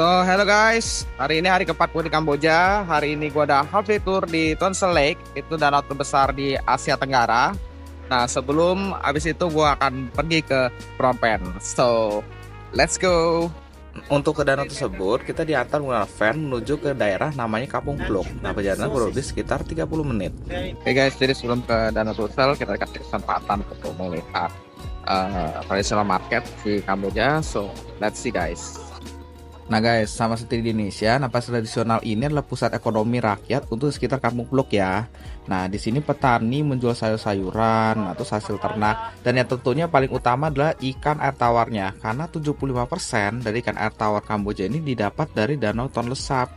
Hello guys, hari ini hari ke-40 di Kamboja. Hari ini gua ada half day tour di Ton Sen Lake, itu danau terbesar di Asia Tenggara. Nah, sebelum habis itu gua akan pergi ke Phnom Penh. Let's go. Untuk ke danau tersebut, kita diantar menggunakan van menuju ke daerah namanya Kampung Pluk. Nah, perjalanan kurang lebih sekitar 30 menit. Oke guys, jadi sebelum ke Danau Tosa, kita kasih kesempatan untuk melihat traditional market di Kamboja. Let's see guys. Nah guys, sama seperti di Indonesia, pasar tradisional ini adalah pusat ekonomi rakyat untuk sekitar Kampung Pluk ya. Nah, di sini petani menjual sayur-sayuran atau hasil ternak, dan yang tentunya paling utama adalah ikan air tawarnya, karena 75% dari ikan air tawar Kamboja ini didapat dari Danau Ton Lesap.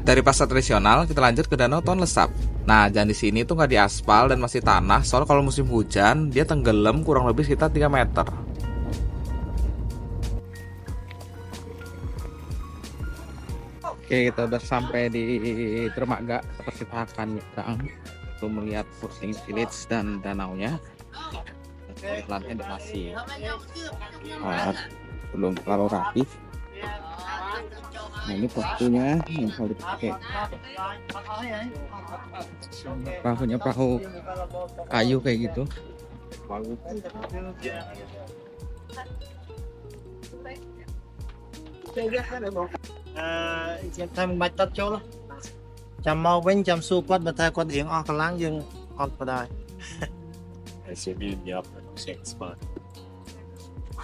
Dari pasar tradisional, kita lanjut ke Danau Ton Lesap. Nah, jalan di sini tuh nggak diaspal dan masih tanah, soalnya kalau musim hujan, dia tenggelam kurang lebih sekitar 3 meter. Oke, kita udah sampai di dermaga. Kita akan nyebrang untuk melihat Pusing Village dan danaunya. Jalannya masih belum terlalu rapi. Nah, ini waktunya yang kalau dipakai perahunya perahu kayu kayak gitu. Xem thay mình bạch tất chỗ đó chăm mau bên chăm su quát mà thay quát hiển ở láng dương on vào đây.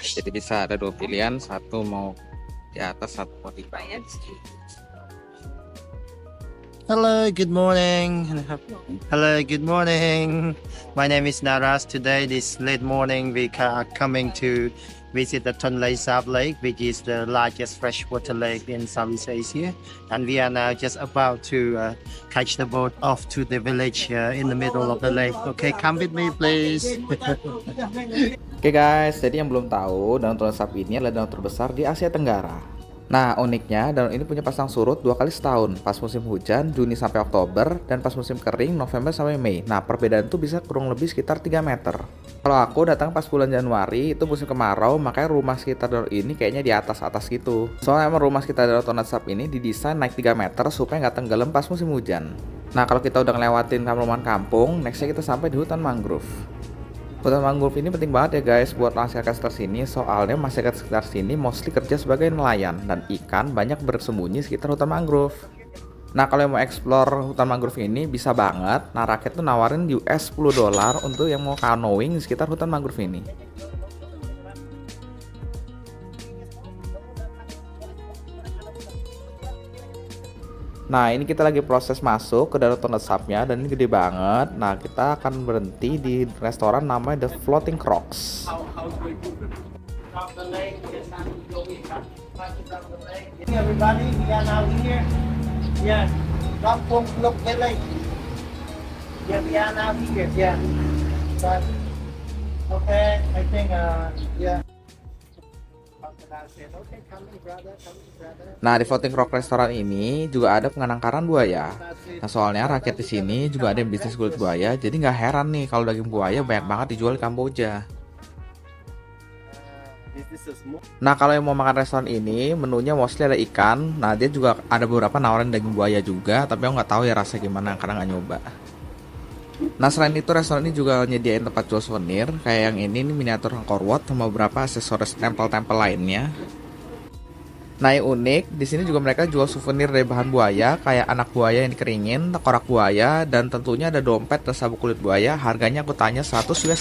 Jadi bisa ada dua pilihan, satu mau di atas, satu mau di bawah. Hello, good morning. Hello, good morning. My name is Naras. Today, this late morning, we are coming to visit the Ton Lesap Lake, which is the largest freshwater lake in Southeast Asia. And we are now just about to catch the boat off to the village in the middle of the lake. Okay, come with me, please. Oke guys, jadi yang belum tahu, Danau Ton Lesap ini adalah danau terbesar di Asia Tenggara. Nah, uniknya danau ini punya pasang surut 2 kali setahun, pas musim hujan Juni sampai Oktober dan pas musim kering November sampai Mei. Nah, perbedaan itu bisa kurang lebih sekitar 3 meter. Kalau aku datang pas bulan Januari, itu musim kemarau, makanya rumah sekitar danau ini kayaknya di atas-atas gitu. Soalnya emang rumah sekitar Danau Ton Lesap ini didesain naik 3 meter supaya nggak tenggelam pas musim hujan. Nah, kalau kita udah ngelewatin perumahan kampung, nextnya kita sampai di hutan mangrove. Hutan mangrove ini penting banget ya guys buat masyarakat sekitar sini, soalnya masyarakat sekitar sini mostly kerja sebagai nelayan dan ikan banyak bersembunyi sekitar hutan mangrove. Nah, kalau yang mau explore hutan mangrove ini bisa banget. Nah, rakyat tuh nawarin US $10 untuk yang mau canoeing di sekitar hutan mangrove ini. Nah, ini kita lagi proses masuk ke Danau Ton Lesapnya dan ini gede banget. Nah, kita akan berhenti di restoran namanya The Floating Crocs. Everybody, we are now here. Yeah, Kampung Pluk Village. Yeah, we are now here. Yeah. But, okay, I think, yeah. Nah, di Floating Croc restoran ini juga ada penangkaran buaya. Nah, soalnya rakyat di sini juga ada yang bisnis kulit buaya, jadi nggak heran nih kalau daging buaya banyak banget dijual di Kamboja. Nah, kalau yang mau makan restoran ini, menunya mostly ada ikan. Nah, dia juga ada beberapa nawarin daging buaya juga, tapi aku nggak tahu ya rasanya gimana karena nggak nyoba. Nah, selain itu restoran ini juga nyediain tempat jual souvenir kayak yang ini miniatur Angkor Wat sama beberapa aksesoris tempel-tempel lainnya. Nah, yang unik di sini juga mereka jual souvenir dari bahan buaya kayak anak buaya yang dikeringin, tengkorak buaya, dan tentunya ada dompet dan sabuk kulit buaya. Harganya aku tanya $100.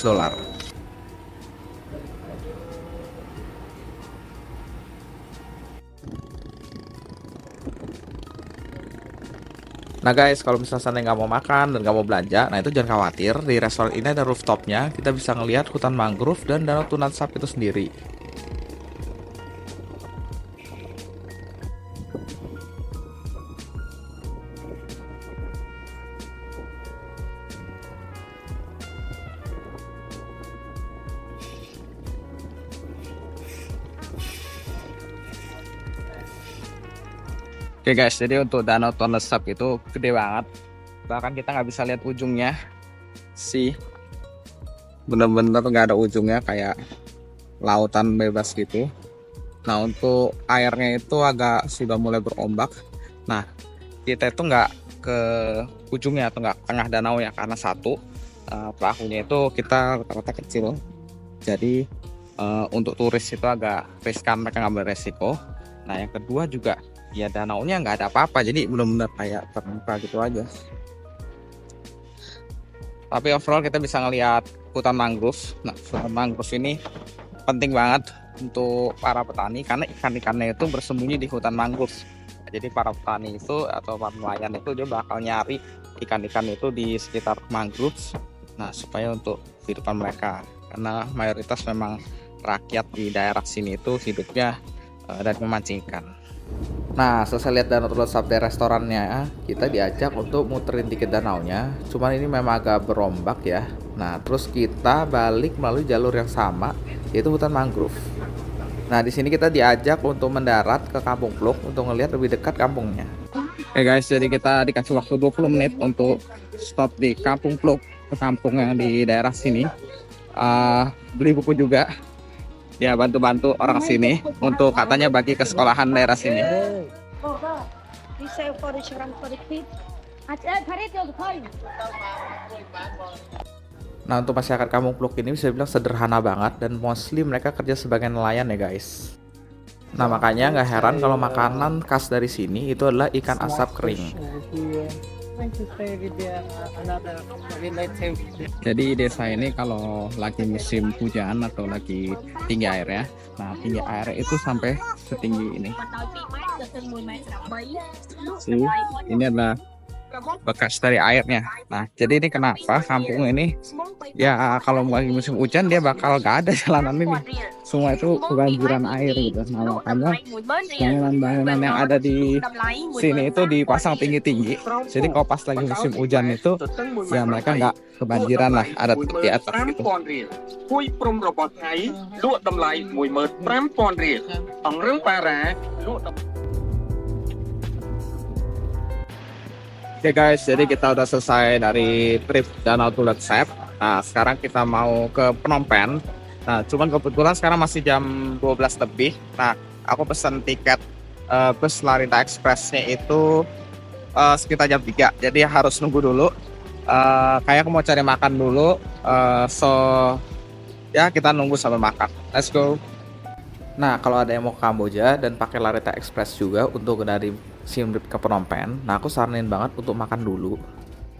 Nah guys, kalau misalnya nggak mau makan dan nggak mau belanja, nah itu jangan khawatir. Di restoran ini ada rooftopnya, kita bisa ngelihat hutan mangrove dan Danau Ton Lesap itu sendiri. Oke guys, jadi untuk Danau Ton Lesap itu gede banget. Bahkan kita nggak bisa lihat ujungnya. Sih, bener-bener nggak ada ujungnya, kayak lautan bebas gitu. Nah untuk airnya itu agak sudah mulai berombak. Nah kita itu nggak ke ujungnya atau nggak ke tengah danau ya, karena satu, perahunya itu kita rata-rata kecil. Jadi untuk turis itu agak riskan, mereka ngambil resiko. Nah yang kedua juga ya danaunya nggak ada apa-apa, jadi benar-benar kayak terbuka gitu aja. Tapi overall kita bisa ngelihat hutan mangrove. Nah hutan mangrove ini penting banget untuk para petani karena ikan-ikannya itu bersembunyi di hutan mangrove. Jadi para petani itu atau para nelayan itu dia bakal nyari ikan-ikan itu di sekitar mangrove. Nah supaya untuk kehidupan mereka, karena mayoritas memang rakyat di daerah sini itu hidupnya dari memancing ikan. Nah, selesai lihat Danau Toba Sabda restorannya, kita diajak untuk muterin dikit danaunya. Cuman ini memang agak berombak ya. Nah, terus kita balik melalui jalur yang sama, yaitu hutan mangrove. Nah, di sini kita diajak untuk mendarat ke Kampung Pluk untuk ngelihat lebih dekat kampungnya. Oke guys, jadi kita dikasih waktu 20 menit untuk stop di Kampung Pluk, ke kampung yang di daerah sini. Beli buku juga. Ya bantu-bantu orang sini untuk katanya bagi ke sekolahan daerah sini. Nah untuk masyarakat Kampung Pluk ini bisa dibilang sederhana banget dan mostly mereka kerja sebagai nelayan ya guys. Nah makanya nggak heran kalau makanan khas dari sini itu adalah ikan asap kering. Jadi desa ini kalau lagi musim hujan atau lagi tinggi air ya, nah tinggi air itu sampai setinggi ini. Ini adalah bekas dari airnya. Nah jadi ini kenapa kampung ini ya kalau lagi musim hujan dia bakal gak ada jalanan ini, semua itu kebanjiran air gitu. Nah makanya bangunan-bangunan yang ada di sini itu dipasang tinggi-tinggi, jadi kalau pas lagi musim hujan itu ya mereka nggak kebanjiran lah, ada di atas gitu. Oke guys, jadi kita udah selesai dari trip Danau Tulet Sep. Nah, sekarang kita mau ke Phnom Penh. Nah, cuman kebetulan sekarang masih jam 12 lebih. Nah, aku pesen tiket bus Larita Expressnya itu sekitar jam 3. Jadi harus nunggu dulu. Kayak aku mau cari makan dulu. So, ya kita nunggu sampai makan. Let's go. Nah, kalau ada yang mau ke Kamboja dan pakai Larita Express juga untuk dari Siem Reap ke Phnom Penh, nah aku saranin banget untuk makan dulu.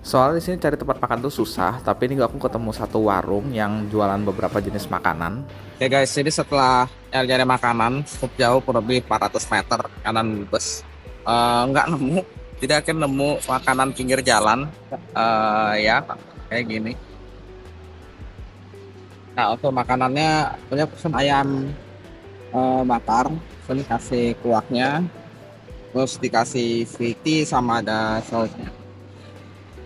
Soalnya di sini cari tempat makan tuh susah, tapi ini aku ketemu satu warung yang jualan beberapa jenis makanan. Oke guys, jadi setelah nyari makanan cukup jauh, kurang lebih 400 meter kanan bus, nggak nemu, tidak akan nemu makanan pinggir jalan, ya kayak gini. Nah untuk makanannya punya pesen ayam bakar, ini kasih kuahnya, terus dikasih VT sama ada sausnya.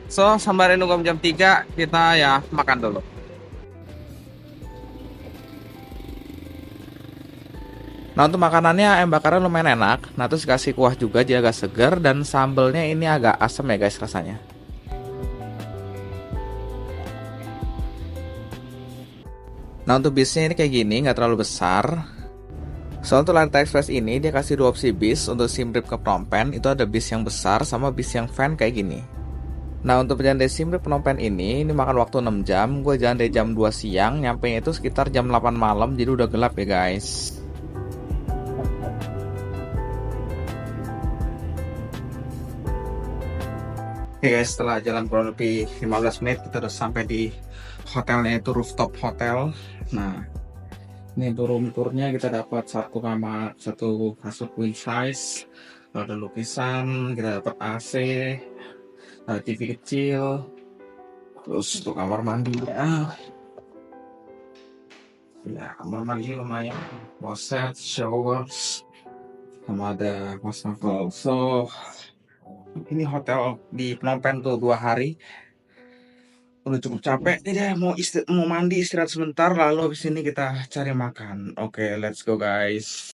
So sembari nunggu jam 3 kita ya makan dulu. Nah untuk makanannya ayam bakarnya lumayan enak. Nah terus kasih kuah juga, dia agak segar dan sambelnya ini agak asam ya guys rasanya. Nah untuk bisnya ini kayak gini, nggak terlalu besar. Soal untuk Larita Express ini dia kasih 2 opsi bis untuk Siem Reap ke Phnom Penh. Itu ada bis yang besar sama bis yang van kayak gini. Nah untuk perjalanan dari Siem Reap Phnom Penh ini makan waktu 6 jam. Gue jalan dari jam 2 siang, nyampe itu sekitar jam 8 malam, jadi udah gelap ya guys. Oke guys, setelah jalan kurang lebih 15 menit kita udah sampai di hotelnya, itu rooftop hotel. Nah ini untuk room tournya kita dapat satu kamar, satu kasur queen size, ada lukisan, kita dapat AC, ada TV kecil, terus untuk kamar mandi ya kamar mandi lumayan, closet, showers, sama ada wastafel. So ini hotel di Phnom Penh tuh 2 hari. Udah cukup capek, jadi mau mandi istirahat sebentar, lalu habis ini kita cari makan. Oke, let's go guys.